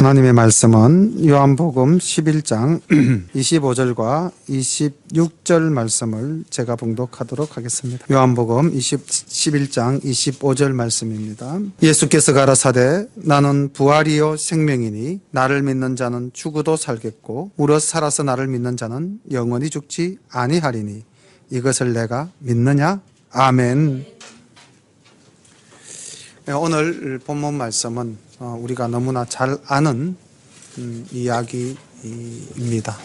하나님의 말씀은 요한복음 11장 25절과 26절 말씀을 제가 봉독하도록 하겠습니다. 요한복음 11장 25절 말씀입니다. 예수께서 가라사대 나는 부활이요 생명이니 나를 믿는 자는 죽어도 살겠고 무릇 살아서 나를 믿는 자는 영원히 죽지 아니하리니 이것을 내가 믿느냐? 아멘. 오늘 본문 말씀은 우리가 너무나 잘 아는 이야기입니다.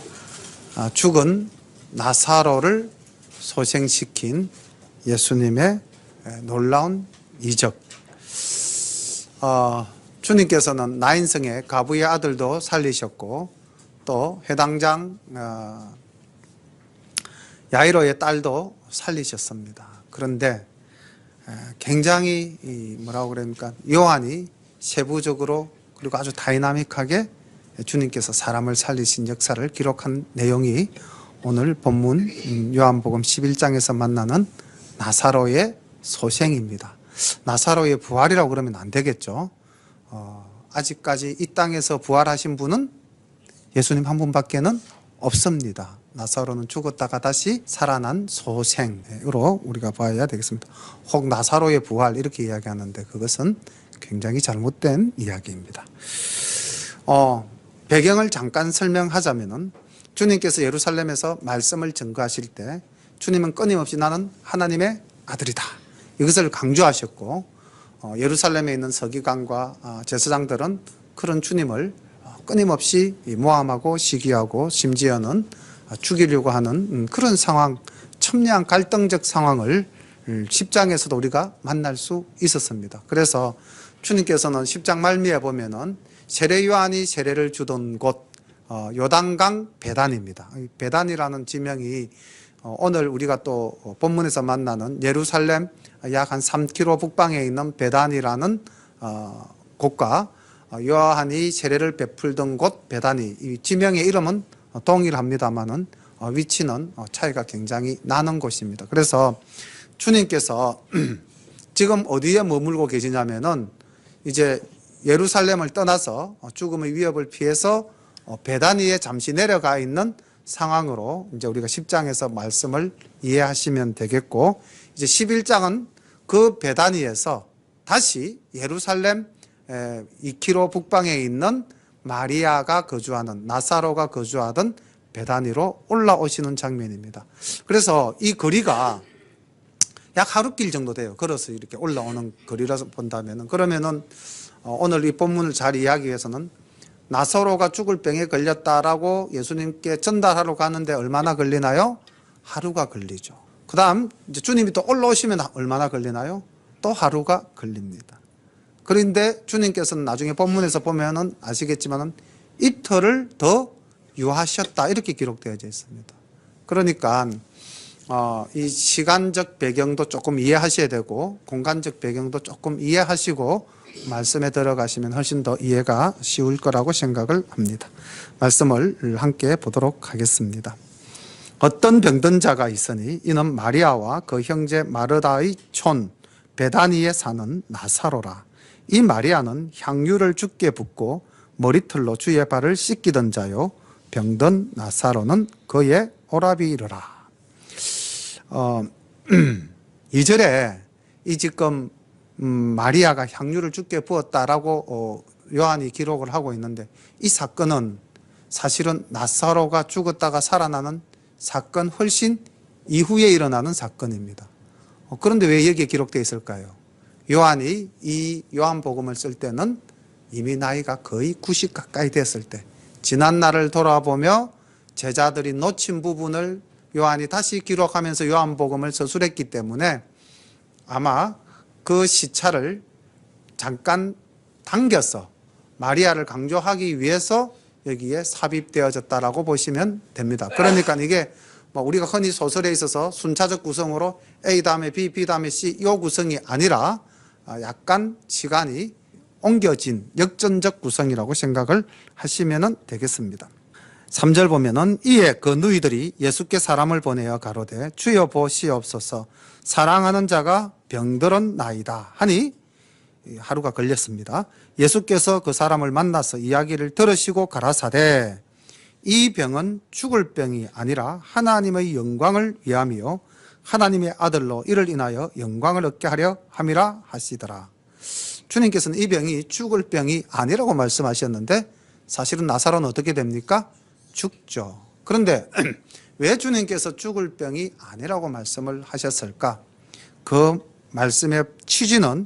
죽은 나사로를 소생시킨 예수님의 놀라운 이적. 주님께서는 나인성의 가부의 아들도 살리셨고 또 해당장 야이로의 딸도 살리셨습니다. 그런데 굉장히 뭐라고 그럽니까? 요한이 세부적으로 그리고 아주 다이나믹하게 주님께서 사람을 살리신 역사를 기록한 내용이 오늘 본문 요한복음 11장에서 만나는 나사로의 소생입니다. 나사로의 부활이라고 그러면 안 되겠죠. 아직까지 이 땅에서 부활하신 분은 예수님 한 분밖에는 없습니다. 나사로는 죽었다가 다시 살아난 소생으로 우리가 봐야 되겠습니다. 혹 나사로의 부활 이렇게 이야기하는데 그것은 굉장히 잘못된 이야기입니다. 배경을 잠깐 설명하자면은 주님께서 예루살렘에서 말씀을 증거하실 때 주님은 끊임없이 나는 하나님의 아들이다. 이것을 강조하셨고 예루살렘에 있는 서기관과 제사장들은 그런 주님을 끊임없이 모함하고 시기하고 심지어는 죽이려고 하는 그런 상황, 첨예한 갈등적 상황을 10장에서도 우리가 만날 수 있었습니다. 그래서 주님께서는 10장 말미에 보면은 세례 요한이 세례를 주던 곳 요단강 베단입니다. 베단이라는 지명이 오늘 우리가 또 본문에서 만나는 예루살렘 약 한 3km 북방에 있는 베단이라는 곳과 요한이 세례를 베풀던 곳 베단이 이 지명의 이름은 동일합니다만은 위치는 차이가 굉장히 나는 곳입니다. 그래서 주님께서 지금 어디에 머물고 계시냐면은 이제 예루살렘을 떠나서 죽음의 위협을 피해서 베다니에 잠시 내려가 있는 상황으로 이제 우리가 10장에서 말씀을 이해하시면 되겠고, 이제 11장은 그 베다니에서 다시 예루살렘 2km 북방에 있는 마리아가 거주하는 나사로가 거주하던 베다니로 올라오시는 장면입니다. 그래서 이 거리가 약 하루길 정도 돼요. 걸어서 이렇게 올라오는 거리라서 본다면은. 그러면은 오늘 이 본문을 잘 이해하기 위해서는 나사로가 죽을 병에 걸렸다라고 예수님께 전달하러 가는데 얼마나 걸리나요? 하루가 걸리죠. 그 다음 이제 주님이 또 올라오시면 얼마나 걸리나요? 또 하루가 걸립니다. 그런데 주님께서는 나중에 본문에서 보면은 아시겠지만은 이틀을 더 유하셨다 이렇게 기록되어져 있습니다. 그러니까 이 시간적 배경도 조금 이해하셔야 되고 공간적 배경도 조금 이해하시고 말씀에 들어가시면 훨씬 더 이해가 쉬울 거라고 생각을 합니다. 말씀을 함께 보도록 하겠습니다. 어떤 병든 자가 있으니 이는 마리아와 그 형제 마르다의 촌 베다니에 사는 나사로라. 이 마리아는 향유를 주께 붓고 머리털로 주의 발을 씻기던 자요 병든 나사로는 그의 오라비이르라. 2절에 이 지금 마리아가 향유를 주께 부었다라고 요한이 기록을 하고 있는데 이 사건은 사실은 나사로가 죽었다가 살아나는 사건 훨씬 이후에 일어나는 사건입니다. 그런데 왜 여기에 기록되어 있을까요? 요한이 이 요한복음을 쓸 때는 이미 나이가 거의 90 가까이 됐을 때 지난 날을 돌아보며 제자들이 놓친 부분을 요한이 다시 기록하면서 요한복음을 서술했기 때문에 아마 그 시차를 잠깐 당겨서 마리아를 강조하기 위해서 여기에 삽입되어졌다라고 보시면 됩니다. 그러니까 이게 뭐 우리가 흔히 소설에 있어서 순차적 구성으로 A 다음에 B, B 다음에 C 이 구성이 아니라 약간 시간이 옮겨진 역전적 구성이라고 생각을 하시면 되겠습니다. 3절 보면은 이에 그 누이들이 예수께 사람을 보내어 가로되 주여 보시옵소서 사랑하는 자가 병들었나이다 하니 하루가 걸렸습니다. 예수께서 그 사람을 만나서 이야기를 들으시고 가라사대 이 병은 죽을 병이 아니라 하나님의 영광을 위함이요 하나님의 아들로 이를 인하여 영광을 얻게 하려 함이라 하시더라. 주님께서는 이 병이 죽을 병이 아니라고 말씀하셨는데 사실은 나사로는 어떻게 됩니까? 죽죠. 그런데 왜 주님께서 죽을 병이 아니라고 말씀을 하셨을까? 그 말씀의 취지는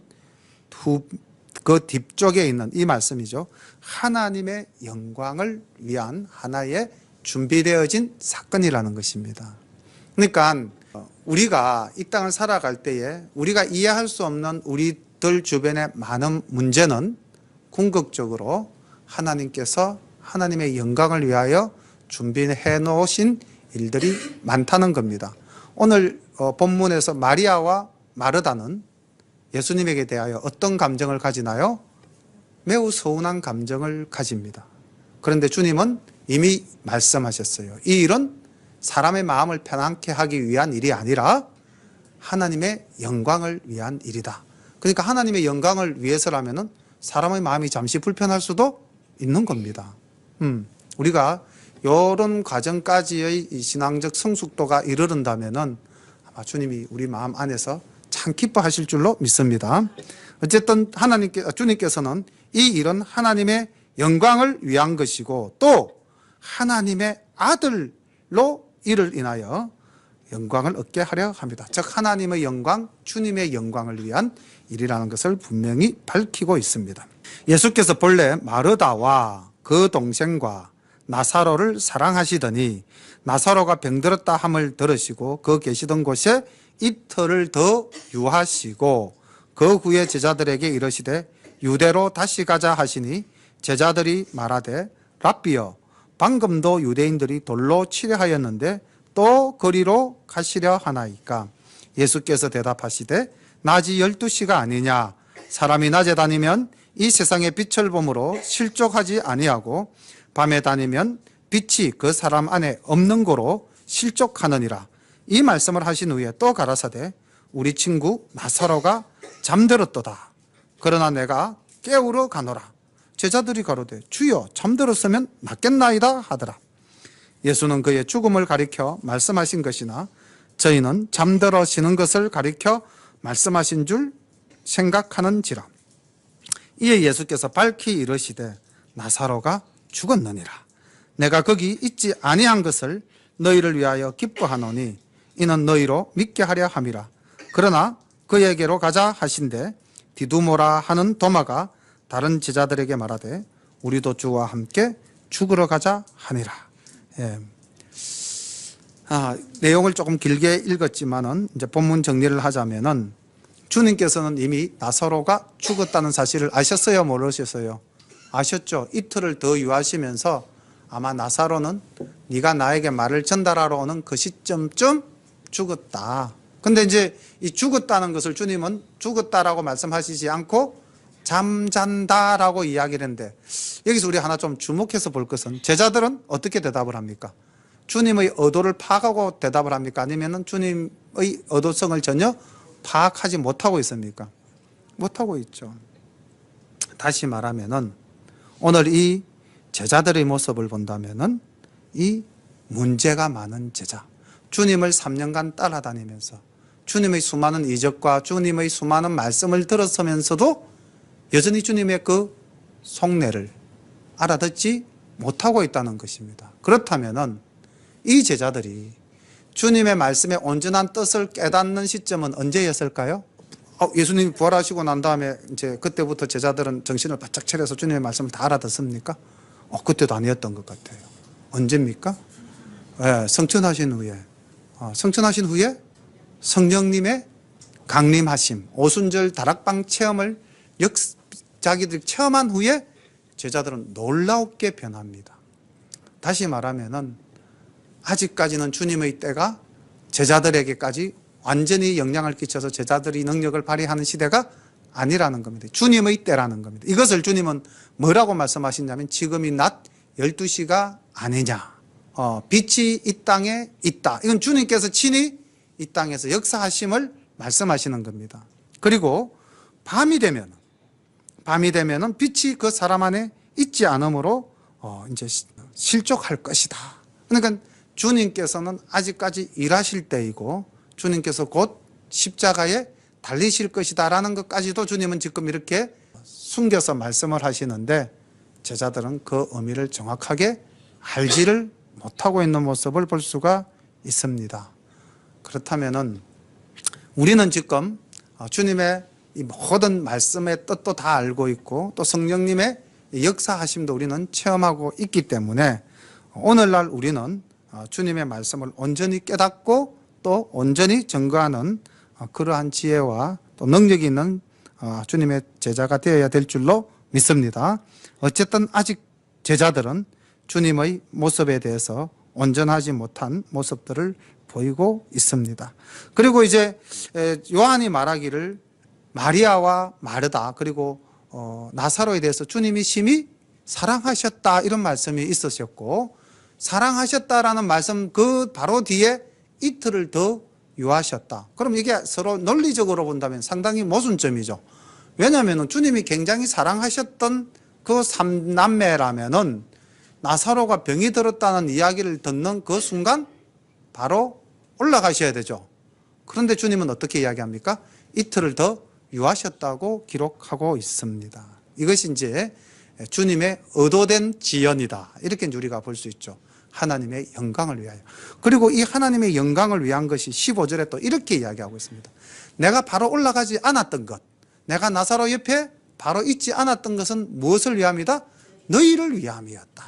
그 뒤쪽에 있는 이 말씀이죠. 하나님의 영광을 위한 하나의 준비되어진 사건이라는 것입니다. 그러니까 우리가 이 땅을 살아갈 때에 우리가 이해할 수 없는 우리들 주변의 많은 문제는 궁극적으로 하나님께서 하나님의 영광을 위하여 준비해 놓으신 일들이 많다는 겁니다. 오늘 본문에서 마리아와 마르다는 예수님에게 대하여 어떤 감정을 가지나요? 매우 서운한 감정을 가집니다. 그런데 주님은 이미 말씀하셨어요. 이 일은 사람의 마음을 편안케 하기 위한 일이 아니라 하나님의 영광을 위한 일이다. 그러니까 하나님의 영광을 위해서라면 사람의 마음이 잠시 불편할 수도 있는 겁니다. 우리가 이런 과정까지의 신앙적 성숙도가 이르른다면 아마 주님이 우리 마음 안에서 참 기뻐하실 줄로 믿습니다. 어쨌든 주님께서는 이 일은 하나님의 영광을 위한 것이고 또 하나님의 아들로 이를 인하여 영광을 얻게 하려 합니다. 즉 하나님의 영광, 주님의 영광을 위한 일이라는 것을 분명히 밝히고 있습니다. 예수께서 본래 마르다와 그 동생과 나사로를 사랑하시더니 나사로가 병들었다 함을 들으시고 그 계시던 곳에 이틀을 더 유하시고 그 후에 제자들에게 이르시되 유대로 다시 가자 하시니 제자들이 말하되 랍비여 방금도 유대인들이 돌로 치려 하였는데 또 거리로 가시려 하나이까. 예수께서 대답하시되 낮이 12시가 아니냐. 사람이 낮에 다니면 이 세상의 빛을 보므로 실족하지 아니하고 밤에 다니면 빛이 그 사람 안에 없는 거로 실족하느니라. 이 말씀을 하신 후에 또 가라사대 우리 친구 나사로가 잠들었도다. 그러나 내가 깨우러 가노라. 제자들이 가로되 주여 잠들었으면 낫겠나이다 하더라. 예수는 그의 죽음을 가리켜 말씀하신 것이나 저희는 잠들어지는 것을 가리켜 말씀하신 줄 생각하는지라. 이에 예수께서 밝히 이르시되 나사로가 죽었느니라. 내가 거기 있지 아니한 것을 너희를 위하여 기뻐하노니 이는 너희로 믿게 하려 함이라. 그러나 그에게로 가자 하신대 디두모라 하는 도마가 다른 제자들에게 말하되 우리도 주와 함께 죽으러 가자 하니라. 예. 내용을 조금 길게 읽었지만은 이제 본문 정리를 하자면은 주님께서는 이미 나사로가 죽었다는 사실을 아셨어요, 모르셨어요? 아셨죠? 이틀을 더 유하시면서 아마 나사로는 네가 나에게 말을 전달하러 오는 그 시점쯤 죽었다. 근데 이제 이 죽었다는 것을 주님은 죽었다라고 말씀하시지 않고 잠잔다라고 이야기를 했는데 여기서 우리 하나 좀 주목해서 볼 것은 제자들은 어떻게 대답을 합니까? 주님의 의도를 파악하고 대답을 합니까? 아니면 주님의 의도성을 전혀 파악하지 못하고 있습니까? 못하고 있죠. 다시 말하면은 오늘 이 제자들의 모습을 본다면은 이 문제가 많은 제자, 주님을 3년간 따라다니면서 주님의 수많은 이적과 주님의 수많은 말씀을 들었으면서도 여전히 주님의 그 속내를 알아듣지 못하고 있다는 것입니다. 그렇다면은 이 제자들이 주님의 말씀의 온전한 뜻을 깨닫는 시점은 언제였을까요? 예수님이 부활하시고 난 다음에 이제 그때부터 제자들은 정신을 바짝 차려서 주님의 말씀을 다 알아듣습니까? 그때도 아니었던 것 같아요. 언제입니까? 네, 성천하신 후에. 성천하신 후에 성령님의 강림하심, 오순절 다락방 체험을 자기들이 체험한 후에 제자들은 놀랍게 변합니다. 다시 말하면은 아직까지는 주님의 때가 제자들에게까지 완전히 영향을 끼쳐서 제자들이 능력을 발휘하는 시대가 아니라는 겁니다. 주님의 때라는 겁니다. 이것을 주님은 뭐라고 말씀하시냐면 지금이 낮 12시가 아니냐. 빛이 이 땅에 있다. 이건 주님께서 친히 이 땅에서 역사하심을 말씀하시는 겁니다. 그리고 밤이 되면 밤이 되면은 빛이 그 사람 안에 있지 않으므로 이제 실족할 것이다. 그러니까 주님께서는 아직까지 일하실 때이고 주님께서 곧 십자가에 달리실 것이다라는 것까지도 주님은 지금 이렇게 숨겨서 말씀을 하시는데 제자들은 그 의미를 정확하게 알지를 못하고 있는 모습을 볼 수가 있습니다. 그렇다면은 우리는 지금 주님의 이 모든 말씀의 뜻도 다 알고 있고 또 성령님의 역사하심도 우리는 체험하고 있기 때문에 오늘날 우리는 주님의 말씀을 온전히 깨닫고 또 온전히 증거하는 그러한 지혜와 또 능력이 있는 주님의 제자가 되어야 될 줄로 믿습니다. 어쨌든 아직 제자들은 주님의 모습에 대해서 온전하지 못한 모습들을 보이고 있습니다. 그리고 이제 요한이 말하기를 마리아와 마르다 그리고 나사로에 대해서 주님이 심히 사랑하셨다 이런 말씀이 있으셨고 사랑하셨다라는 말씀 그 바로 뒤에 이틀을 더 유하셨다. 그럼 이게 서로 논리적으로 본다면 상당히 모순점이죠. 왜냐하면 주님이 굉장히 사랑하셨던 그 삼남매라면은 나사로가 병이 들었다는 이야기를 듣는 그 순간 바로 올라가셔야 되죠. 그런데 주님은 어떻게 이야기합니까? 이틀을 더 유하셨다고 기록하고 있습니다. 이것이 이제 주님의 의도된 지연이다. 이렇게 우리가 볼 수 있죠. 하나님의 영광을 위하여. 그리고 이 하나님의 영광을 위한 것이 15절에 또 이렇게 이야기하고 있습니다. 내가 바로 올라가지 않았던 것, 내가 나사로 옆에 바로 있지 않았던 것은 무엇을 위함이다? 너희를 위함이었다.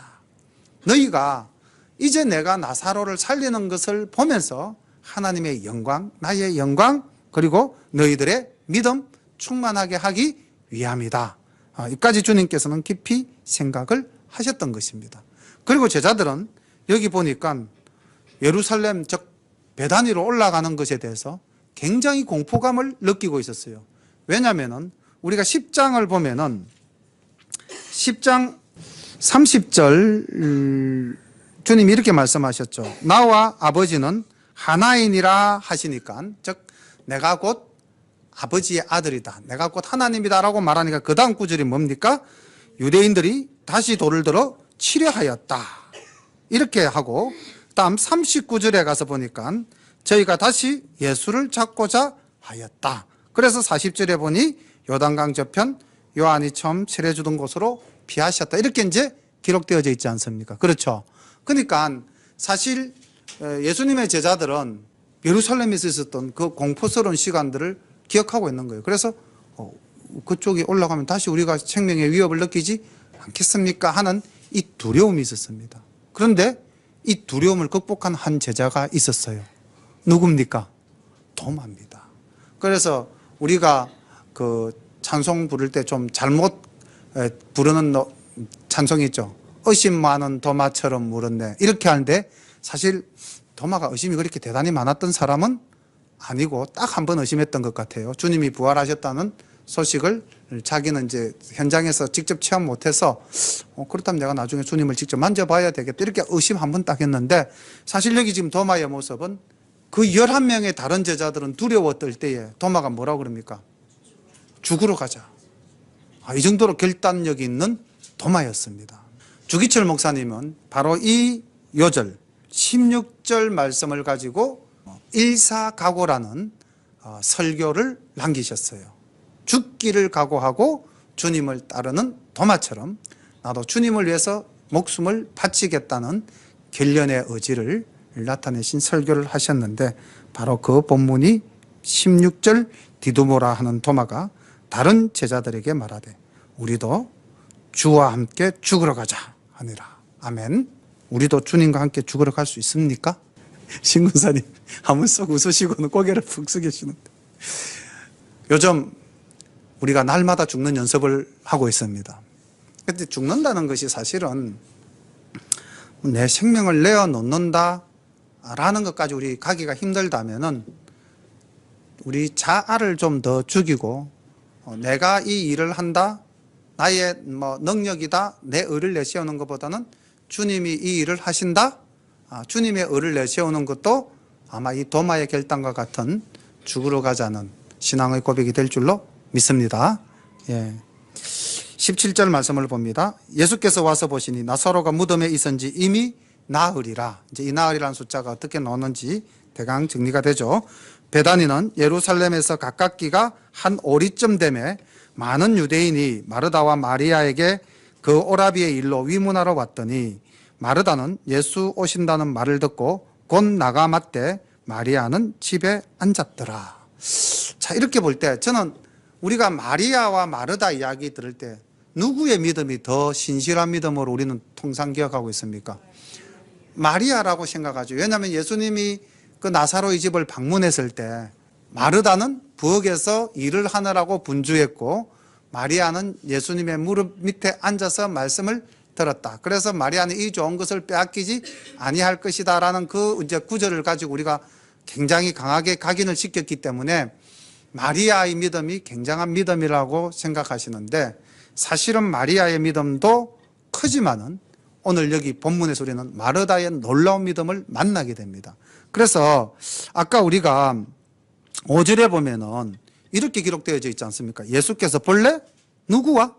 너희가 이제 내가 나사로를 살리는 것을 보면서 하나님의 영광, 나의 영광, 그리고 너희들의 믿음 충만하게 하기 위함이다. 이까지 주님께서는 깊이 생각을 하셨던 것입니다. 그리고 제자들은 여기 보니까 예루살렘 즉 베다니로 올라가는 것에 대해서 굉장히 공포감을 느끼고 있었어요. 왜냐하면 우리가 10장을 보면은 10장 30절 주님이 이렇게 말씀하셨죠. 나와 아버지는 하나이니라 하시니까 즉 내가 곧 아버지의 아들이다. 내가 곧 하나님이다라고 말하니까 그 다음 구절이 뭡니까? 유대인들이 다시 돌을 들어 치려 하였다. 이렇게 하고 다음 39절에 가서 보니까 저희가 다시 예수를 잡고자 하였다. 그래서 40절에 보니 요단강 저편 요한이 처음 칠해주던 곳으로 피하셨다. 이렇게 이제 기록되어져 있지 않습니까? 그렇죠. 그러니까 사실 예수님의 제자들은 예루살렘에서 있었던 그 공포스러운 시간들을 기억하고 있는 거예요. 그래서 그쪽에 올라가면 다시 우리가 생명의 위협을 느끼지 않겠습니까? 하는 이 두려움이 있었습니다. 그런데 이 두려움을 극복한 한 제자가 있었어요. 누굽니까? 도마입니다. 그래서 우리가 그 찬송 부를 때 좀 잘못 부르는 찬송이 있죠. 의심 많은 도마처럼 물었네. 이렇게 하는데 사실 도마가 의심이 그렇게 대단히 많았던 사람은 아니고 딱 한 번 의심했던 것 같아요. 주님이 부활하셨다는 소식을 자기는 이제 현장에서 직접 체험 못해서 그렇다면 내가 나중에 주님을 직접 만져봐야 되겠다. 이렇게 의심 한 번 딱 했는데 사실 여기 지금 도마의 모습은 그 11명의 다른 제자들은 두려워 떨 때에 도마가 뭐라고 그럽니까? 죽으러 가자. 이 정도로 결단력이 있는 도마였습니다. 주기철 목사님은 바로 이 요절 16절 말씀을 가지고 일사각오라는 설교를 남기셨어요. 죽기를 각오하고 주님을 따르는 도마처럼 나도 주님을 위해서 목숨을 바치겠다는 결연의 의지를 나타내신 설교를 하셨는데 바로 그 본문이 16절 디두모라 하는 도마가 다른 제자들에게 말하되 우리도 주와 함께 죽으러 가자 하니라. 아멘. 우리도 주님과 함께 죽으러 갈 수 있습니까? 신군사님 한번 쏙 웃으시고는 고개를 푹 숙이시는데 요즘 우리가 날마다 죽는 연습을 하고 있습니다. 그런데 죽는다는 것이 사실은 내 생명을 내어놓는다 라는 것까지 우리 가기가 힘들다면은 우리 자아를 좀 더 죽이고 내가 이 일을 한다 나의 능력이다 내 의를 내세우는 것보다는 주님이 이 일을 하신다 주님의 의를 내세우는 것도 아마 이 도마의 결단과 같은 죽으러 가자는 신앙의 고백이 될 줄로 믿습니다. 예. 17절 말씀을 봅니다. 예수께서 와서 보시니 나사로가 무덤에 있은지 이미 나흘이라. 이제 이 나흘이라는 숫자가 어떻게 나오는지 대강 정리가 되죠. 베다니는 예루살렘에서 가깝기가 한 오리쯤 되매 많은 유대인이 마르다와 마리아에게 그 오라비의 일로 위문하러 왔더니 마르다는 예수 오신다는 말을 듣고 곧 나가 맞되 마리아는 집에 앉았더라. 자, 이렇게 볼 때 저는 우리가 마리아와 마르다 이야기 들을 때 누구의 믿음이 더 신실한 믿음으로 우리는 통상 기억하고 있습니까? 마리아라고 생각하죠. 왜냐하면 예수님이 그 나사로의 집을 방문했을 때 마르다는 부엌에서 일을 하느라고 분주했고 마리아는 예수님의 무릎 밑에 앉아서 말씀을 들었다. 그래서 마리아는 이 좋은 것을 빼앗기지 아니할 것이다라는 그 이제 구절을 가지고 우리가 굉장히 강하게 각인을 시켰기 때문에 마리아의 믿음이 굉장한 믿음이라고 생각하시는데 사실은 마리아의 믿음도 크지만은 오늘 여기 본문에서 우리는 마르다의 놀라운 믿음을 만나게 됩니다. 그래서 아까 우리가 5절에 보면은 이렇게 기록되어져 있지 않습니까? 예수께서 본래 누구와?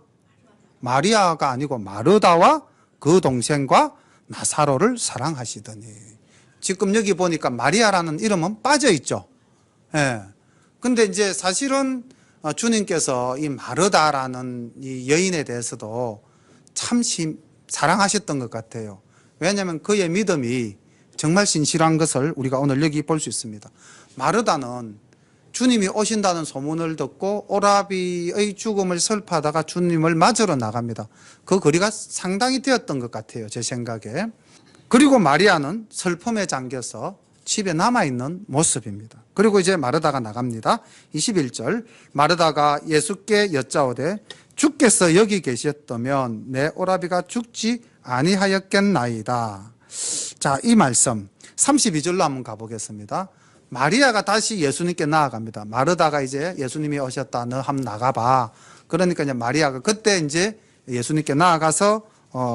마리아가 아니고 마르다와 그 동생과 나사로를 사랑하시더니. 지금 여기 보니까 마리아라는 이름은 빠져 있죠. 예. 근데 이제 사실은 주님께서 이 마르다라는 이 여인에 대해서도 참 사랑하셨던 것 같아요. 왜냐하면 그의 믿음이 정말 신실한 것을 우리가 오늘 여기 볼 수 있습니다. 마르다는 주님이 오신다는 소문을 듣고 오라비의 죽음을 설파하다가 주님을 맞으러 나갑니다. 그 거리가 상당히 되었던 것 같아요, 제 생각에. 그리고 마리아는 슬픔에 잠겨서 집에 남아있는 모습입니다. 그리고 이제 마르다가 나갑니다. 21절 마르다가 예수께 여짜오되 주께서 여기 계셨다면 내 오라비가 죽지 아니하였겠나이다. 자, 이 말씀 32절로 한번 가보겠습니다. 마리아가 다시 예수님께 나아갑니다. 마르다가 이제 예수님이 오셨다, 너 한번 나가봐. 그러니까 이제 마리아가 그때 이제 예수님께 나아가서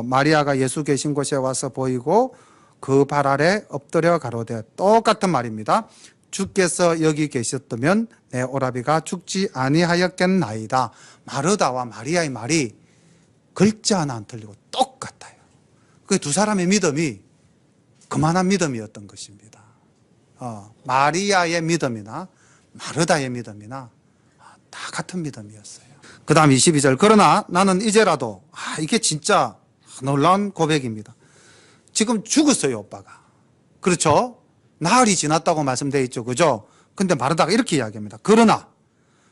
마리아가 예수 계신 곳에 와서 보이고 그 발 아래 엎드려 가로되 똑같은 말입니다. 주께서 여기 계셨다면 내 오라비가 죽지 아니하였겠나이다. 마르다와 마리아의 말이 글자 하나 안 틀리고 똑같아요. 그 두 사람의 믿음이 그만한 믿음이었던 것입니다. 마리아의 믿음이나 마르다의 믿음이나 다 같은 믿음이었어요. 그 다음 22절 그러나 나는 이제라도 이게 진짜 놀라운 고백입니다. 지금 죽었어요, 오빠가. 그렇죠? 나흘이 지났다고 말씀되어 있죠. 그죠? 근데 마르다가 이렇게 이야기합니다. 그러나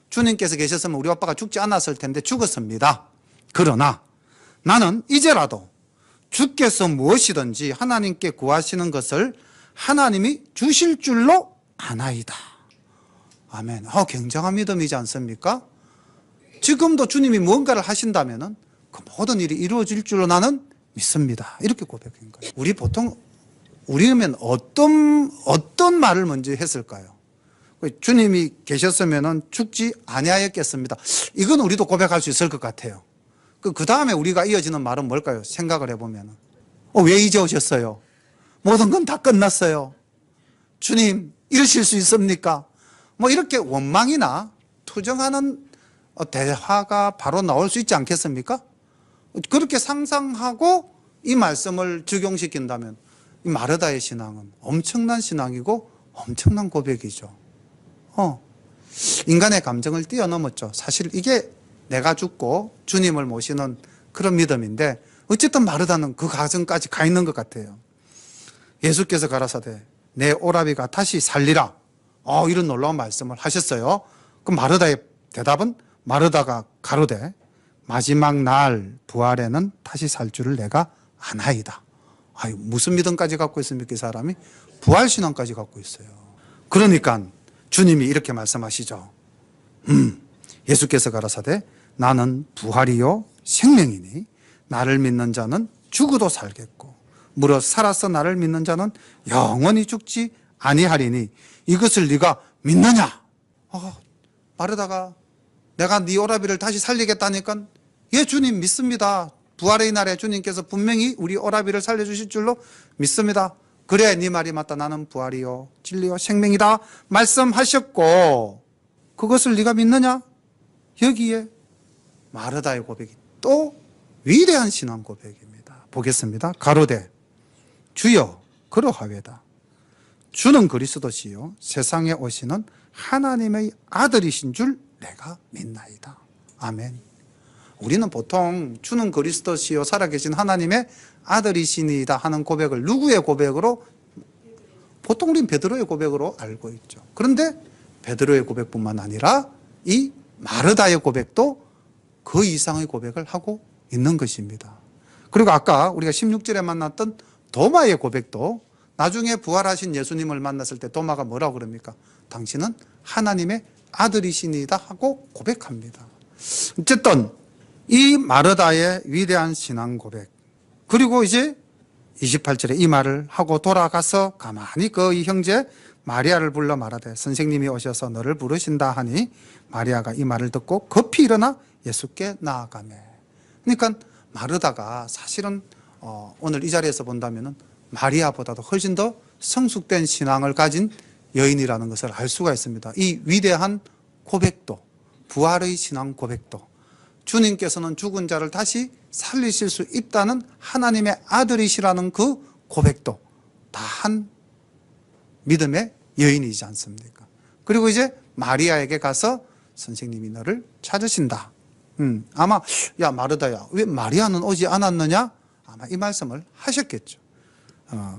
주님께서 계셨으면 우리 오빠가 죽지 않았을 텐데 죽었습니다. 그러나 나는 이제라도 주께서 무엇이든지 하나님께 구하시는 것을 하나님이 주실 줄로 아나이다. 아멘. 굉장한 믿음이지 않습니까? 지금도 주님이 무언가를 하신다면 그 모든 일이 이루어질 줄로 나는 믿습니다. 이렇게 고백한 거예요. 우리면 어떤 말을 먼저 했을까요? 주님이 계셨으면 죽지 아니하였겠습니다. 이건 우리도 고백할 수 있을 것 같아요. 그 다음에 우리가 이어지는 말은 뭘까요? 생각을 해보면 왜 이제 오셨어요? 모든 건 다 끝났어요. 주님 이러실 수 있습니까? 뭐 이렇게 원망이나 투정하는 대화가 바로 나올 수 있지 않겠습니까? 그렇게 상상하고 이 말씀을 적용시킨다면 이 마르다의 신앙은 엄청난 신앙이고 엄청난 고백이죠. 인간의 감정을 뛰어넘었죠. 사실 이게 내가 죽고 주님을 모시는 그런 믿음인데 어쨌든 마르다는 그 과정까지 가 있는 것 같아요. 예수께서 가라사대 내 오라비가 다시 살리라. 이런 놀라운 말씀을 하셨어요. 그 마르다의 대답은 마르다가 가로되 마지막 날 부활에는 다시 살 줄을 내가 아나이다. 무슨 믿음까지 갖고 있습니까? 이 사람이 부활신앙까지 갖고 있어요. 그러니까 주님이 이렇게 말씀하시죠. 예수께서 가라사대 나는 부활이요 생명이니 나를 믿는 자는 죽어도 살겠고 무릇 살아서 나를 믿는 자는 영원히 죽지 아니하리니 이것을 네가 믿느냐? 마르다가 내가 네 오라비를 다시 살리겠다니까 예 주님 믿습니다. 부활의 날에 주님께서 분명히 우리 오라비를 살려주실 줄로 믿습니다. 그래 네 말이 맞다. 나는 부활이요 진리요 생명이다 말씀하셨고 그것을 네가 믿느냐? 여기에 마르다의 고백이 또 위대한 신앙 고백입니다. 보겠습니다. 가로되 주여 그러하외다. 주는 그리스도시요 세상에 오시는 하나님의 아들이신 줄 내가 믿나이다. 아멘. 우리는 보통 주는 그리스도시요 살아계신 하나님의 아들이시니이다 하는 고백을 누구의 고백으로? 보통 우리는 베드로의 고백으로 알고 있죠. 그런데 베드로의 고백뿐만 아니라 이 마르다의 고백도 그 이상의 고백을 하고 있는 것입니다. 그리고 아까 우리가 16절에 만났던 도마의 고백도 나중에 부활하신 예수님을 만났을 때 도마가 뭐라고 그럽니까? 당신은 하나님의 아들이시니이다 하고 고백합니다. 어쨌든 이 마르다의 위대한 신앙 고백, 그리고 이제 28절에 이 말을 하고 돌아가서 가만히 그 이 형제 마리아를 불러 말하되 선생님이 오셔서 너를 부르신다 하니 마리아가 이 말을 듣고 급히 일어나 예수께 나아가매. 그러니까 마르다가 사실은 오늘 이 자리에서 본다면은 마리아보다도 훨씬 더 성숙된 신앙을 가진 여인이라는 것을 알 수가 있습니다. 이 위대한 고백도, 부활의 신앙 고백도, 주님께서는 죽은 자를 다시 살리실 수 있다는 하나님의 아들이시라는 그 고백도 다 한 믿음의 여인이지 않습니까? 그리고 이제 마리아에게 가서 선생님이 너를 찾으신다. 아마 야 마르다야 왜 마리아는 오지 않았느냐? 아마 이 말씀을 하셨겠죠.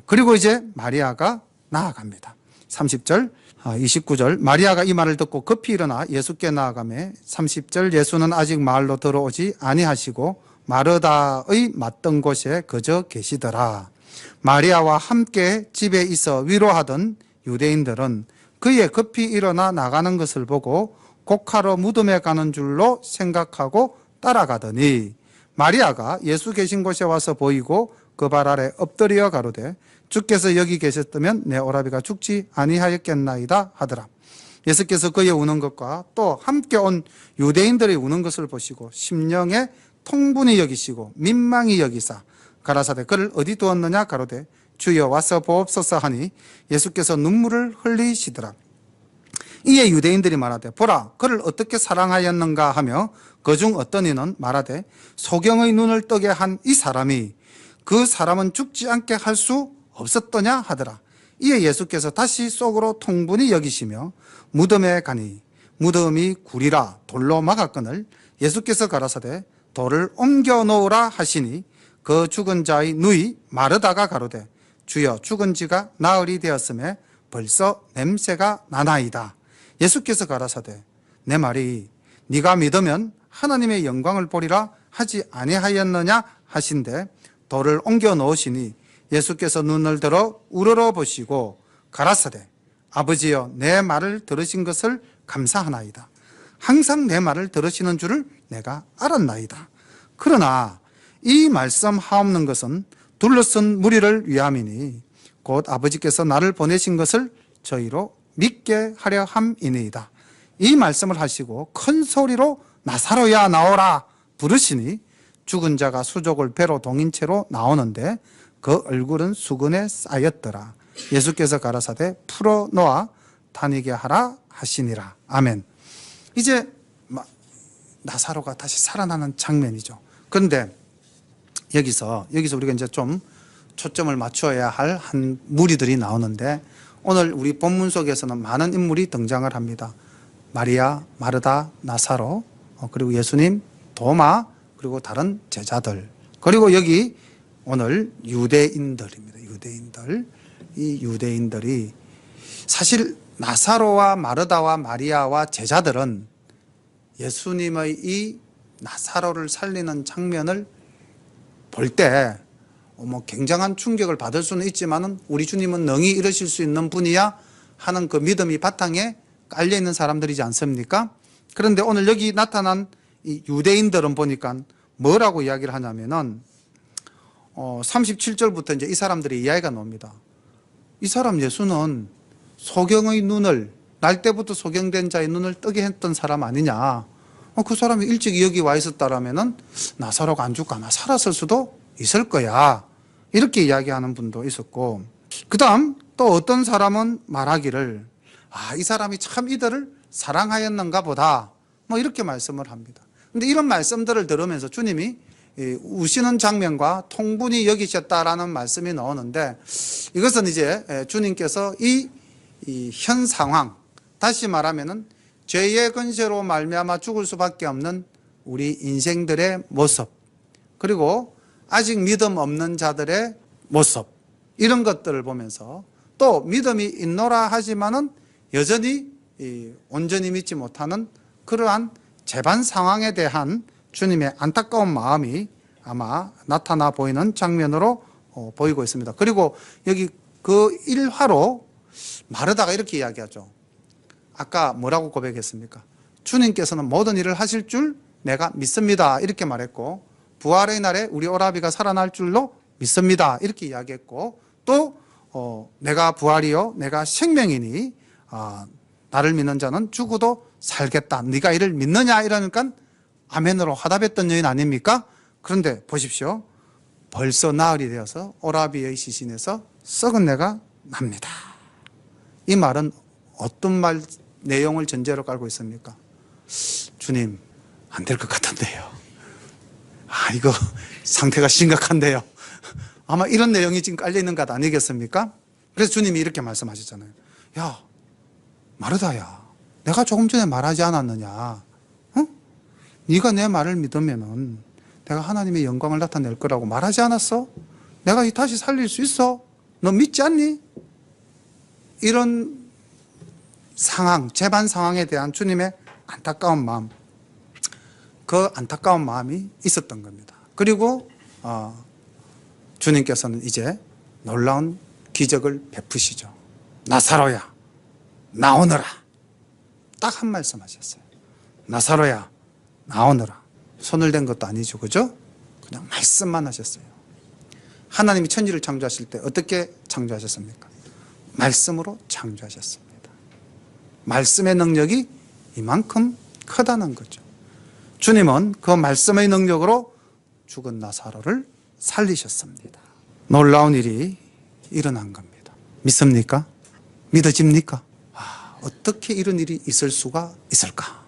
그리고 이제 마리아가 나아갑니다. 30절 29절 마리아가 이 말을 듣고 급히 일어나 예수께 나아가매 30절 예수는 아직 마을로 들어오지 아니하시고 마르다의 맞던 곳에 그저 계시더라. 마리아와 함께 집에 있어 위로하던 유대인들은 그의 급히 일어나 나가는 것을 보고 곡하러 무덤에 가는 줄로 생각하고 따라가더니 마리아가 예수 계신 곳에 와서 보이고 그 발 아래 엎드려 가로되 주께서 여기 계셨다면 내 오라비가 죽지 아니하였겠나이다 하더라. 예수께서 그의 우는 것과 또 함께 온 유대인들이 우는 것을 보시고 심령에 통분히 여기시고 민망히 여기사 가라사대 그를 어디 두었느냐 가로되 주여 와서 보옵소서 하니 예수께서 눈물을 흘리시더라. 이에 유대인들이 말하되 보라 그를 어떻게 사랑하였는가 하며 그중 어떤 이는 말하되 소경의 눈을 뜨게 한 이 사람이 그 사람은 죽지 않게 할 수 없었더냐 하더라. 이에 예수께서 다시 속으로 통분히 여기시며 무덤에 가니 무덤이 구리라 돌로 막았거늘 예수께서 가라사대 돌을 옮겨 놓으라 하시니 그 죽은 자의 누이 마르다가 가로되 주여 죽은 지가 나흘이 되었음에 벌써 냄새가 나나이다. 예수께서 가라사대 내 말이 네가 믿으면 하나님의 영광을 보리라 하지 아니하였느냐 하신대 돌을 옮겨 놓으시니 예수께서 눈을 들어 우러러 보시고 가라사대 아버지여 내 말을 들으신 것을 감사하나이다. 항상 내 말을 들으시는 줄을 내가 알았나이다. 그러나 이 말씀 하옵는 것은 둘러쓴 무리를 위함이니 곧 아버지께서 나를 보내신 것을 저희로 믿게 하려 함이니이다. 이 말씀을 하시고 큰 소리로 나사로야 나오라 부르시니 죽은 자가 수족을 배로 동인 채로 나오는데 그 얼굴은 수건에 쌓였더라. 예수께서 가라사대 풀어놓아 다니게 하라 하시니라. 아멘. 이제 나사로가 다시 살아나는 장면이죠. 그런데 여기서 우리가 이제 좀 초점을 맞춰야 할 한 무리들이 나오는데 오늘 우리 본문 속에서는 많은 인물이 등장을 합니다. 마리아, 마르다, 나사로, 그리고 예수님, 도마, 그리고 다른 제자들, 그리고 여기 오늘 유대인들입니다. 유대인들. 이 유대인들이 사실 나사로와 마르다와 마리아와 제자들은 예수님의 이 나사로를 살리는 장면을 볼 때 굉장한 충격을 받을 수는 있지만은 우리 주님은 능히 이루실 수 있는 분이야 하는 그 믿음이 바탕에 깔려 있는 사람들이지 않습니까? 그런데 오늘 여기 나타난 이 유대인들은 보니까 뭐라고 이야기를 하냐면은 37절부터 이제 이 사람들의 이야기가 나옵니다. 이 사람 예수는 소경의 눈을 날 때부터 소경된 자의 눈을 뜨게 했던 사람 아니냐. 그 사람이 일찍 여기 와 있었다라면은 나사로가 안 죽고 아마 살았을 수도 있을 거야. 이렇게 이야기하는 분도 있었고, 그 다음 또 어떤 사람은 말하기를 이 사람이 참 이들을 사랑하였는가 보다. 이렇게 말씀을 합니다. 근데 이런 말씀들을 들으면서 주님이 우시는 장면과 통분히 여기셨다라는 말씀이 나오는데, 이것은 이제 주님께서 이 현 상황, 다시 말하면은 죄의 근세로 말미암아 죽을 수밖에 없는 우리 인생들의 모습, 그리고 아직 믿음 없는 자들의 모습, 이런 것들을 보면서 또 믿음이 있노라 하지만은 여전히 온전히 믿지 못하는 그러한 재반 상황에 대한 주님의 안타까운 마음이 아마 나타나 보이는 장면으로 보이고 있습니다. 그리고 여기 그 일화로 마르다가 이렇게 이야기하죠. 아까 뭐라고 고백했습니까? 주님께서는 모든 일을 하실 줄 내가 믿습니다, 이렇게 말했고, 부활의 날에 우리 오라비가 살아날 줄로 믿습니다, 이렇게 이야기했고, 또 내가 부활이요 내가 생명이니 나를 믿는 자는 죽어도 살겠다, 네가 이를 믿느냐, 이러니까 아멘으로 화답했던 여인 아닙니까? 그런데 보십시오, 벌써 나흘이 되어서 오라비의 시신에서 썩은 내가 납니다. 이 말은 어떤 말 내용을 전제로 깔고 있습니까? 주님, 안 될 것 같은데요. 이거 상태가 심각한데요. 아마 이런 내용이 지금 깔려 있는 것 아니겠습니까? 그래서 주님이 이렇게 말씀하셨잖아요. 야, 마르다야, 내가 조금 전에 말하지 않았느냐? 응? 네가 내 말을 믿으면은 내가 하나님의 영광을 나타낼 거라고 말하지 않았어? 내가 다시 살릴 수 있어? 너 믿지 않니? 이런 상황, 재반 상황에 대한 주님의 안타까운 마음, 그 안타까운 마음이 있었던 겁니다. 그리고 주님께서는 이제 놀라운 기적을 베푸시죠. 나사로야, 나오너라. 딱 한 말씀 하셨어요. 나사로야, 나오너라. 손을 댄 것도 아니죠, 그죠? 그냥 말씀만 하셨어요. 하나님이 천지를 창조하실 때 어떻게 창조하셨습니까? 말씀으로 창조하셨습니다. 말씀의 능력이 이만큼 크다는 거죠. 주님은 그 말씀의 능력으로 죽은 나사로를 살리셨습니다. 놀라운 일이 일어난 겁니다. 믿습니까? 믿어집니까? 어떻게 이런 일이 있을 수가 있을까?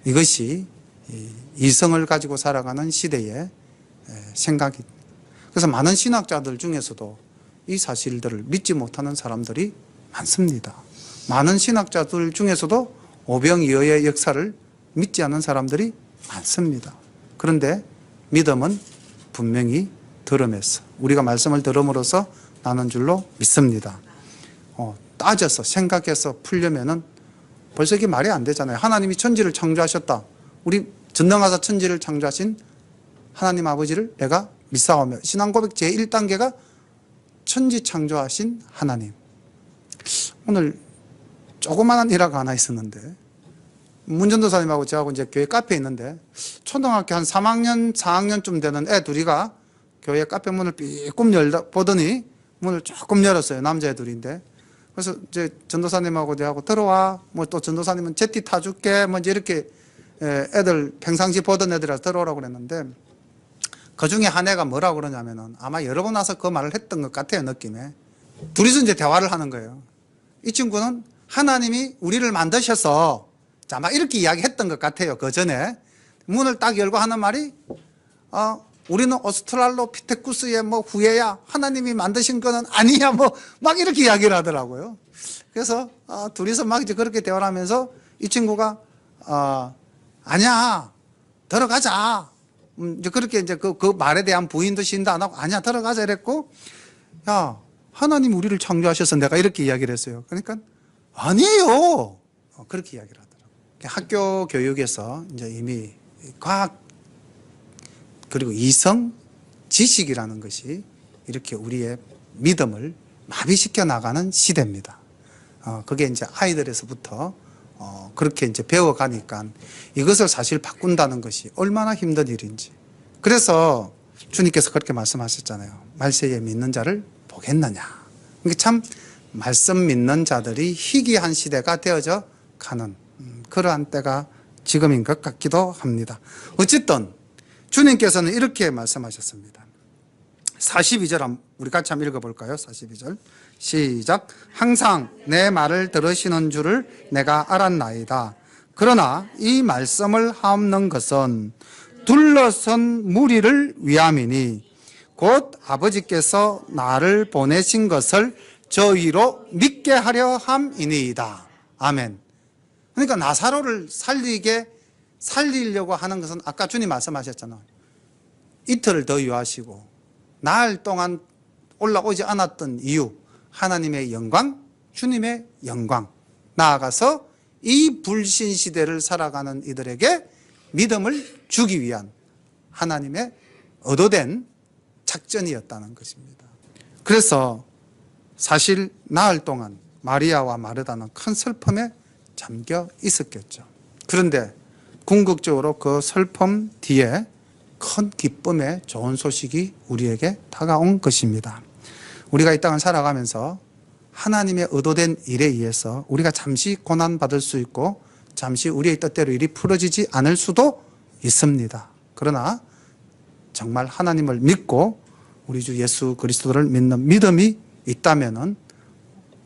이것이 이성을 가지고 살아가는 시대의 생각이. 그래서 많은 신학자들 중에서도 이 사실들을 믿지 못하는 사람들이 많습니다. 많은 신학자들 중에서도 오병이어의 역사를 믿지 않는 사람들이 많습니다. 그런데 믿음은 분명히 들음에서, 우리가 말씀을 들음으로써 나는 줄로 믿습니다. 따져서 생각해서 풀려면은 벌써 이게 말이 안 되잖아요. 하나님이 천지를 창조하셨다. 우리 전능하사 천지를 창조하신 하나님 아버지를 내가 믿사오며, 신앙고백 제1단계가 천지 창조하신 하나님. 오늘 조그마한 일화가 하나 있었는데, 문전도사님하고 저하고 이제 교회 카페에 있는데, 초등학교 한 3학년, 4학년쯤 되는 애 둘이가 교회 카페 문을 삐끔 열다 보더니 문을 조금 열었어요. 남자애 둘인데. 그래서 이제 전도사님하고 내하고 들어와. 뭐 또 전도사님은 제티 타줄게. 뭐 이제 이렇게 애들 평상시 보던 애들이라서 들어오라고 그랬는데, 그 중에 한 애가 뭐라고 그러냐면은 아마 여러 번 와서 그 말을 했던 것 같아요, 느낌에. 둘이서 이제 대화를 하는 거예요. 이 친구는 하나님이 우리를 만드셔서, 자, 막 이렇게 이야기했던 것 같아요. 그 전에 문을 딱 열고 하는 말이, 우리는 오스트랄로피테쿠스의 뭐 후예야, 하나님이 만드신 거는 아니야, 뭐 막 이렇게 이야기를 하더라고요. 그래서 둘이서 막 이제 그렇게 대화를 하면서 이 친구가 아니야, 들어가자. 이제 그렇게 이제 그 말에 대한 부인도 시인도 안 하고, 아니야, 들어가자 이랬고, 야, 하나님 우리를 창조하셔서 내가 이렇게 이야기를 했어요. 그러니까 아니에요. 그렇게 이야기를 하더라고요. 학교 교육에서 이제 이미 과학, 그리고 이성, 지식이라는 것이 이렇게 우리의 믿음을 마비시켜 나가는 시대입니다. 그게 이제 아이들에서부터 그렇게 이제 배워가니까 이것을 사실 바꾼다는 것이 얼마나 힘든 일인지. 그래서 주님께서 그렇게 말씀하셨잖아요. 말세에 믿는 자를 보겠느냐. 그러니까 참 말씀 믿는 자들이 희귀한 시대가 되어져 가는 그러한 때가 지금인 것 같기도 합니다. 어쨌든 주님께서는 이렇게 말씀하셨습니다. 42절 우리 같이 한번 읽어볼까요? 42절 시작. 항상 내 말을 들으시는 줄을 내가 알았나이다. 그러나 이 말씀을 하옵는 것은 둘러선 무리를 위함이니 곧 아버지께서 나를 보내신 것을 저희로 믿게 하려 함이니이다. 아멘. 그러니까 나사로를 살리려고 하는 것은 아까 주님 말씀하셨잖아요. 이틀을 더 유하시고 나흘 동안 올라오지 않았던 이유, 하나님의 영광, 주님의 영광, 나아가서 이 불신 시대를 살아가는 이들에게 믿음을 주기 위한 하나님의 의도된 작전이었다는 것입니다. 그래서 사실 나흘 동안 마리아와 마르다는 큰 슬픔에 잠겨 있었겠죠. 그런데 궁극적으로 그 슬픔 뒤에 큰 기쁨의 좋은 소식이 우리에게 다가온 것입니다. 우리가 이 땅을 살아가면서 하나님의 의도된 일에 의해서 우리가 잠시 고난받을 수 있고 잠시 우리의 뜻대로 일이 풀어지지 않을 수도 있습니다. 그러나 정말 하나님을 믿고 우리 주 예수 그리스도를 믿는 믿음이 있다면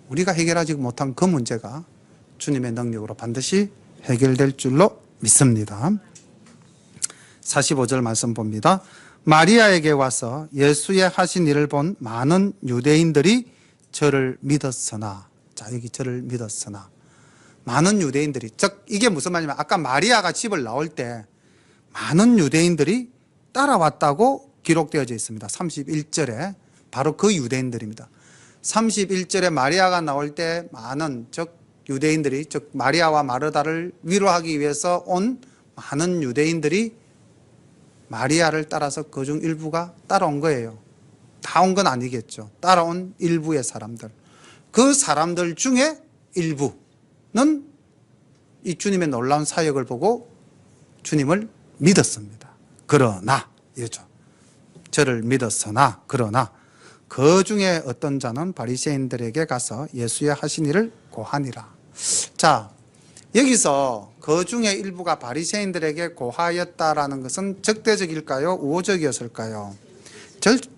우리가 해결하지 못한 그 문제가 주님의 능력으로 반드시 해결될 줄로 믿습니다. 45절 말씀 봅니다. 마리아에게 와서 예수의 하신 일을 본 많은 유대인들이 저를 믿었으나, 자 여기 저를 믿었으나, 많은 유대인들이, 즉 이게 무슨 말이냐면 아까 마리아가 집을 나올 때 많은 유대인들이 따라왔다고 기록되어져 있습니다. 31절에 바로 그 유대인들입니다. 31절에 마리아가 나올 때 많은, 즉 유대인들이, 즉 마리아와 마르다를 위로하기 위해서 온 많은 유대인들이 마리아를 따라서 그중 일부가 따라온 거예요. 다 온 건 아니겠죠. 따라온 일부의 사람들, 그 사람들 중에 일부는 이 주님의 놀라운 사역을 보고 주님을 믿었습니다. 그러나, 이렇죠. 저를 믿었으나, 그러나 그 중에 어떤 자는 바리새인들에게 가서 예수의 하신 일을 고하니라. 자, 여기서 그 중에 일부가 바리새인들에게 고하였다라는 것은 적대적일까요? 우호적이었을까요?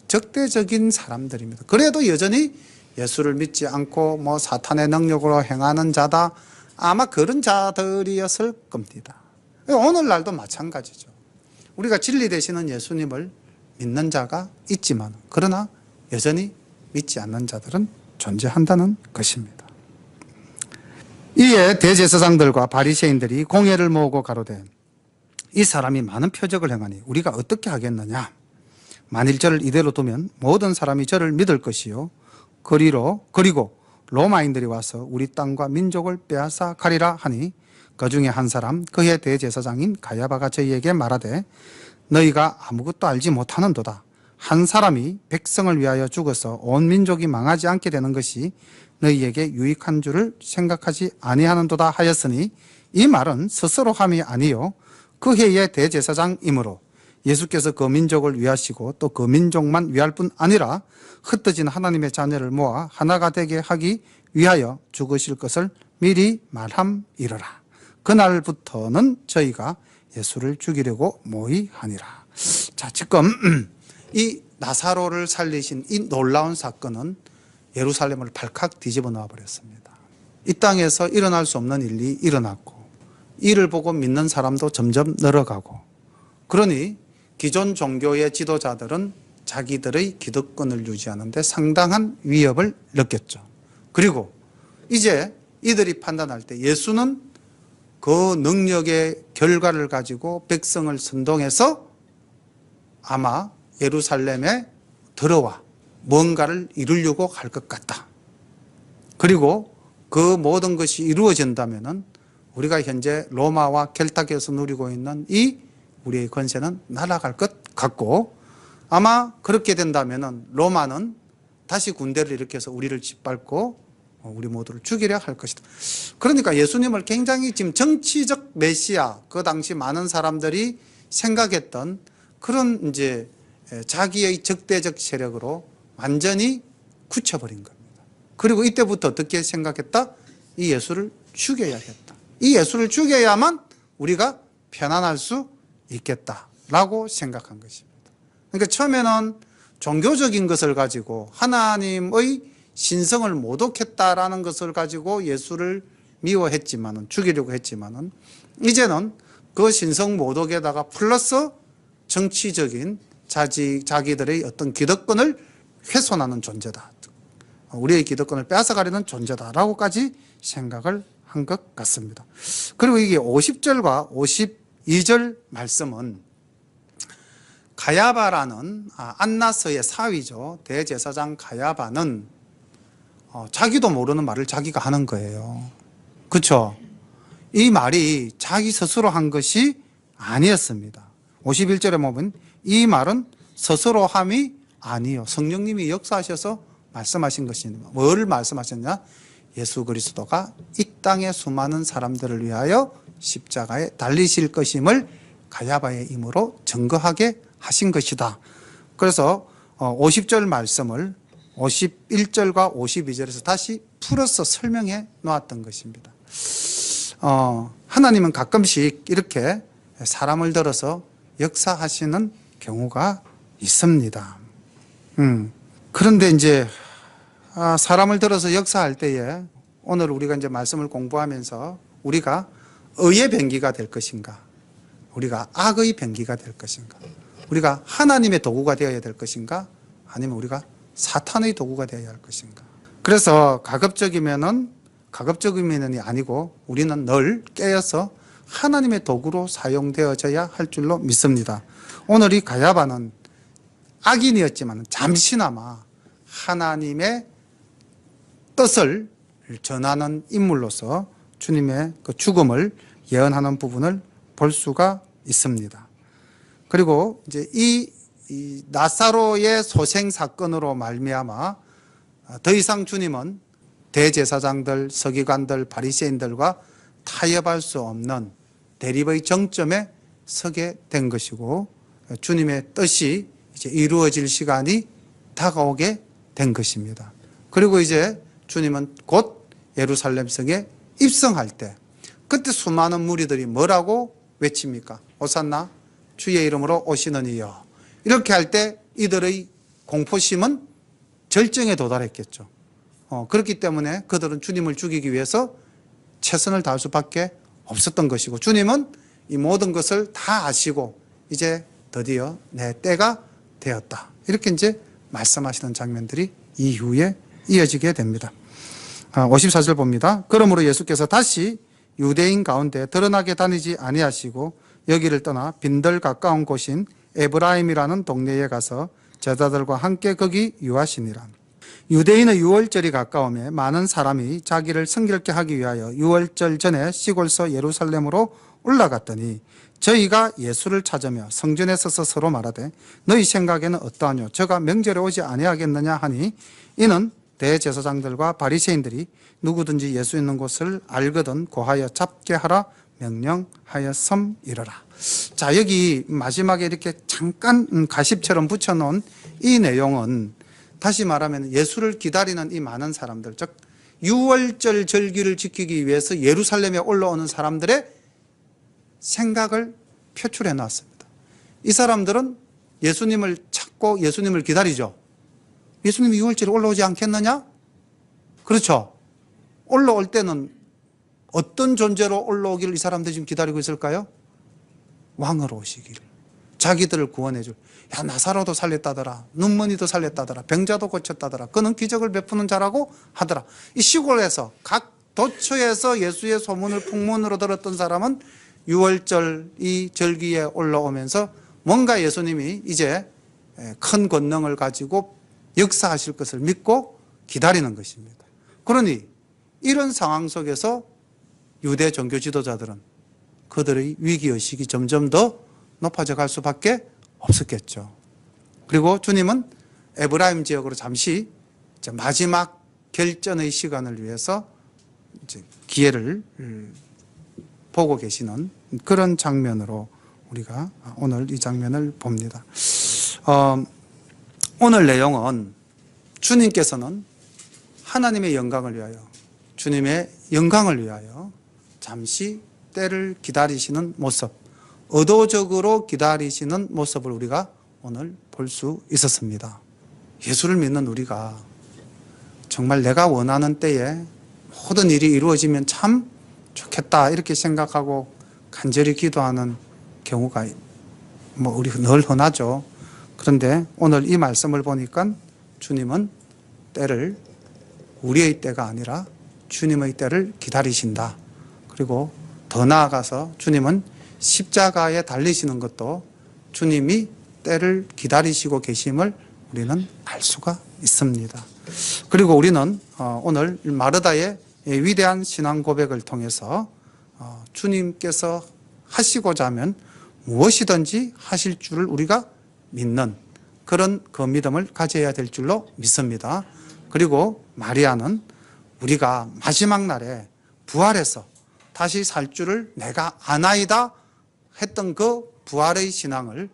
적대적인 사람들입니다. 그래도 여전히 예수를 믿지 않고 뭐 사탄의 능력으로 행하는 자다, 아마 그런 자들이었을 겁니다. 오늘날도 마찬가지죠. 우리가 진리 되시는 예수님을 믿는 자가 있지만 그러나 여전히 믿지 않는 자들은 존재한다는 것입니다. 이에 대제사장들과 바리새인들이 공회를 모으고 가로되 이 사람이 많은 표적을 행하니 우리가 어떻게 하겠느냐. 만일 저를 이대로 두면 모든 사람이 저를 믿을 것이요 그리고 로마인들이 와서 우리 땅과 민족을 빼앗아 가리라 하니 그 중에 한 사람 그의 대제사장인 가야바가 저희에게 말하되 너희가 아무것도 알지 못하는도다. 한 사람이 백성을 위하여 죽어서 온 민족이 망하지 않게 되는 것이 너희에게 유익한 줄을 생각하지 아니하는도다 하였으니 이 말은 스스로 함이 아니요 그 해의 대제사장이므로 예수께서 그 민족을 위하시고 또 그 민족만 위할 뿐 아니라 흩어진 하나님의 자녀를 모아 하나가 되게 하기 위하여 죽으실 것을 미리 말함이러라. 그날부터는 저희가 예수를 죽이려고 모의하니라. 자, 지금 이 나사로를 살리신 이 놀라운 사건은 예루살렘을 발칵 뒤집어 놓아 버렸습니다. 이 땅에서 일어날 수 없는 일이 일어났고 이를 보고 믿는 사람도 점점 늘어가고, 그러니 기존 종교의 지도자들은 자기들의 기득권을 유지하는 데 상당한 위협을 느꼈죠. 그리고 이제 이들이 판단할 때 예수는 그 능력의 결과를 가지고 백성을 선동해서 아마 예루살렘에 들어와 뭔가를 이루려고 할 것 같다. 그리고 그 모든 것이 이루어진다면은 우리가 현재 로마와 결탁해서 누리고 있는 이 우리의 권세는 날아갈 것 같고, 아마 그렇게 된다면은 로마는 다시 군대를 일으켜서 우리를 짓밟고 우리 모두를 죽이려 할 것이다. 그러니까 예수님을 굉장히 지금 정치적 메시아, 그 당시 많은 사람들이 생각했던 그런 이제 자기의 적대적 세력으로 완전히 굳혀버린 겁니다. 그리고 이때부터 어떻게 생각했다? 이 예수를 죽여야겠다. 이 예수를 죽여야만 우리가 편안할 수 있겠다라고 생각한 것입니다. 그러니까 처음에는 종교적인 것을 가지고 하나님의 신성을 모독했다라는 것을 가지고 예수를 미워했지만은, 죽이려고 했지만은, 이제는 그 신성모독에다가 플러스 정치적인 자기들의 어떤 기득권을 훼손하는 존재다. 우리의 기득권을 빼앗아가려는 존재다라고까지 생각을 한 것 같습니다. 그리고 이게 50절과 52절 말씀은 가야바라는 안나스의 사위죠. 대제사장 가야바는 자기도 모르는 말을 자기가 하는 거예요. 그렇죠? 이 말이 자기 스스로 한 것이 아니었습니다. 51절에 보면 이 말은 스스로 함이 아니요. 성령님이 역사하셔서 말씀하신 것입니다. 뭘 말씀하셨냐? 예수 그리스도가 이 땅의 수많은 사람들을 위하여 십자가에 달리실 것임을 가야바의 임으로 증거하게 하신 것이다. 그래서 50절 말씀을 51절과 52절에서 다시 풀어서 설명해 놓았던 것입니다. 하나님은 가끔씩 이렇게 사람을 들어서 역사하시는 경우가 있습니다. 그런데 이제 사람을 들어서 역사할 때에 오늘 우리가 이제 말씀을 공부하면서 우리가 의의 병기가 될 것인가, 우리가 악의 병기가 될 것인가, 우리가 하나님의 도구가 되어야 될 것인가, 아니면 우리가 사탄의 도구가 되어야 할 것인가. 그래서 가급적이면이 아니고 우리는 늘 깨어서 하나님의 도구로 사용되어져야 할 줄로 믿습니다. 오늘 이 가야바는 악인이었지만 잠시나마 하나님의 뜻을 전하는 인물로서 주님의 그 죽음을 예언하는 부분을 볼 수가 있습니다. 그리고 이제 이 나사로의 소생 사건으로 말미암아 더 이상 주님은 대제사장들, 서기관들, 바리새인들과 타협할 수 없는 대립의 정점에 서게 된 것이고 주님의 뜻이 이제 이루어질 시간이 다가오게 된 것입니다. 그리고 이제 주님은 곧 예루살렘 성에 입성할 때 그때 수많은 무리들이 뭐라고 외칩니까? 호산나 주의 이름으로 오시는 이여. 이렇게 할 때 이들의 공포심은 절정에 도달했겠죠. 그렇기 때문에 그들은 주님을 죽이기 위해서 최선을 다할 수밖에 없었던 것이고 주님은 이 모든 것을 다 아시고 이제 드디어 내 때가 되었다. 이렇게 이제 말씀하시는 장면들이 이후에 이어지게 됩니다. 54절 봅니다. 그러므로 예수께서 다시 유대인 가운데 드러나게 다니지 아니하시고 여기를 떠나 빈들 가까운 곳인 에브라임이라는 동네에 가서 제자들과 함께 거기 유하시니라. 유대인의 유월절이 가까우며 많은 사람이 자기를 성결케 하기 위하여 유월절 전에 시골서 예루살렘으로 올라갔더니 저희가 예수를 찾으며 성전에 서서 서로 말하되 너희 생각에는 어떠하뇨? 저가 명절에 오지 아니하겠느냐 하니 이는 대제사장들과 바리새인들이 누구든지 예수 있는 곳을 알거든 고하여 잡게 하라 명령하였음이러라. 자, 여기 마지막에 이렇게 잠깐 가십처럼 붙여놓은 이 내용은 다시 말하면 예수를 기다리는 이 많은 사람들, 즉 유월절 절기를 지키기 위해서 예루살렘에 올라오는 사람들의 생각을 표출해 놨습니다. 이 사람들은 예수님을 찾고 예수님을 기다리죠. 예수님이 유월절에 올라오지 않겠느냐? 그렇죠. 올라올 때는 어떤 존재로 올라오기를 이 사람들이 지금 기다리고 있을까요? 왕으로 오시기를. 자기들을 구원해 줄. 야, 나사로도 살렸다더라. 눈먼이도 살렸다더라. 병자도 고쳤다더라. 그는 기적을 베푸는 자라고 하더라. 이 시골에서 각 도처에서 예수의 소문을 풍문으로 들었던 사람은 유월절 이 절기에 올라오면서 뭔가 예수님이 이제 큰 권능을 가지고 역사하실 것을 믿고 기다리는 것입니다. 그러니 이런 상황 속에서 유대 종교 지도자들은 그들의 위기의식이 점점 더 높아져 갈 수밖에 없었겠죠. 그리고 주님은 에브라임 지역으로 잠시 마지막 결전의 시간을 위해서 이제 기회를 보고 계시는 그런 장면으로 우리가 오늘 이 장면을 봅니다. 오늘 내용은 주님께서는 하나님의 영광을 위하여, 주님의 영광을 위하여 잠시 때를 기다리시는 모습, 의도적으로 기다리시는 모습을 우리가 오늘 볼 수 있었습니다. 예수를 믿는 우리가 정말 내가 원하는 때에 모든 일이 이루어지면 참 좋겠다 이렇게 생각하고 간절히 기도하는 경우가 우리 늘 흔하죠. 그런데 오늘 이 말씀을 보니까 주님은 때를 우리의 때가 아니라 주님의 때를 기다리신다. 그리고 더 나아가서 주님은 십자가에 달리시는 것도 주님이 때를 기다리시고 계심을 우리는 알 수가 있습니다. 그리고 우리는 오늘 마르다의 위대한 신앙 고백을 통해서 주님께서 하시고자 하면 무엇이든지 하실 줄을 우리가 믿는 그런 그 믿음을 가져야 될 줄로 믿습니다. 그리고 마리아는 우리가 마지막 날에 부활해서 다시 살 줄을 내가 아나이다 했던 그 부활의 신앙을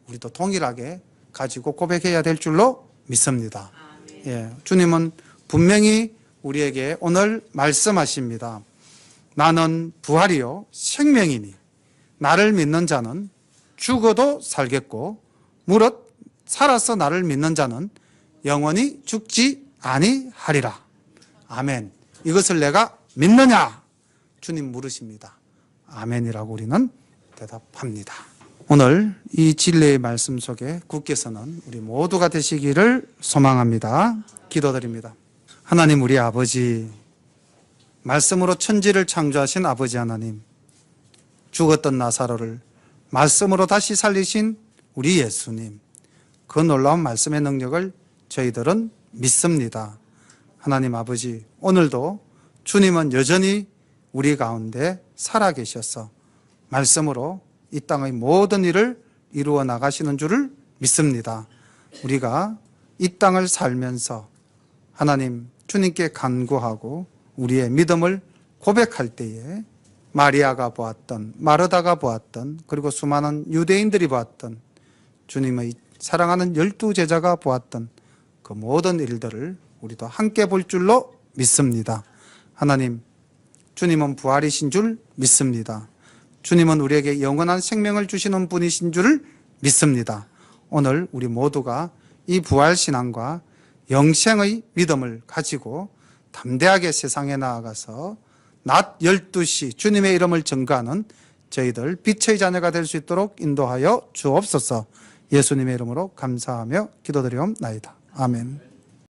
우리도 동일하게 가지고 고백해야 될 줄로 믿습니다. 예, 주님은 분명히 우리에게 오늘 말씀하십니다. 나는 부활이요 생명이니 나를 믿는 자는 죽어도 살겠고 무릇 살아서 나를 믿는 자는 영원히 죽지 아니하리라. 아멘. 이것을 내가 믿느냐? 주님 물으십니다. 아멘이라고 우리는 대답합니다. 오늘 이 진리의 말씀 속에 굳게서는 우리 모두가 되시기를 소망합니다. 기도드립니다. 하나님 우리 아버지, 말씀으로 천지를 창조하신 아버지 하나님, 죽었던 나사로를 말씀으로 다시 살리신 우리 예수님, 그 놀라운 말씀의 능력을 저희들은 믿습니다. 하나님 아버지, 오늘도 주님은 여전히 우리 가운데 살아계셔서 말씀으로 이 땅의 모든 일을 이루어 나가시는 줄을 믿습니다. 우리가 이 땅을 살면서 하나님 주님께 간구하고 우리의 믿음을 고백할 때에 마리아가 보았던, 마르다가 보았던, 그리고 수많은 유대인들이 보았던, 주님의 사랑하는 12제자가 보았던 그 모든 일들을 우리도 함께 볼 줄로 믿습니다. 하나님, 주님은 부활이신 줄 믿습니다. 주님은 우리에게 영원한 생명을 주시는 분이신 줄을 믿습니다. 오늘 우리 모두가 이 부활신앙과 영생의 믿음을 가지고 담대하게 세상에 나아가서 낮 12시 주님의 이름을 전가하는 저희들 빛의 자녀가 될 수 있도록 인도하여 주옵소서. 예수님의 이름으로 감사하며 기도드리옵나이다. 아멘.